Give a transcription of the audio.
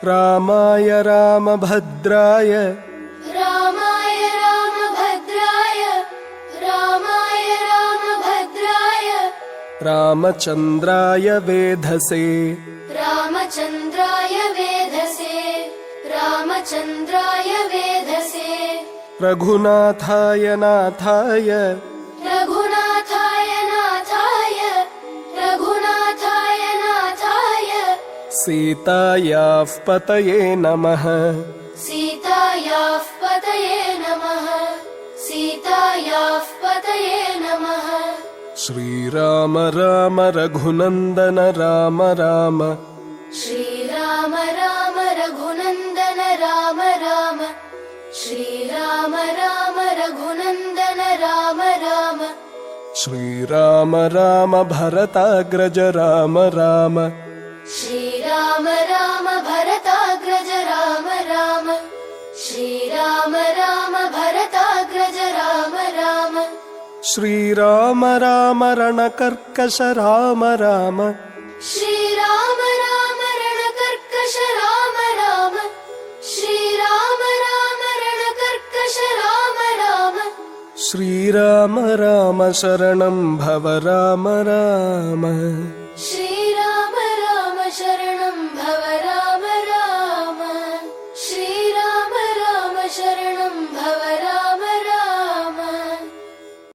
रामाय रामभद्राय रामाय रामभद्राय रामाय रामभद्राय रामचन्द्राय वेधसे रामचन्द्राय वेधसे रामचन्द्राय वेधसे रघुनाथाय नाथाय रघुनाथाय नाथाय रघुनाथाय नाथाय सीतायाः पतये नमः सीतायाः पतये नमः सीतायाः पतये नमः श्रीराम राम रघुनन्दन राम राम श्रीराम राम रघुनन्दन राम राम श्रीराम राम रघुनन्दन राम राम श्रीराम राम भरताग्रज राम राम श्रीराम राम भरताग्रज राम राम श्रीराम राम भरताग्रज राम राम श्रीराम राम रणकर्कश राम राम श्रीराम राम रणकर्कश राम राम श्रीराम राम रणकर्कश राम राम श्रीराम राम शरणं भव राम राम श्री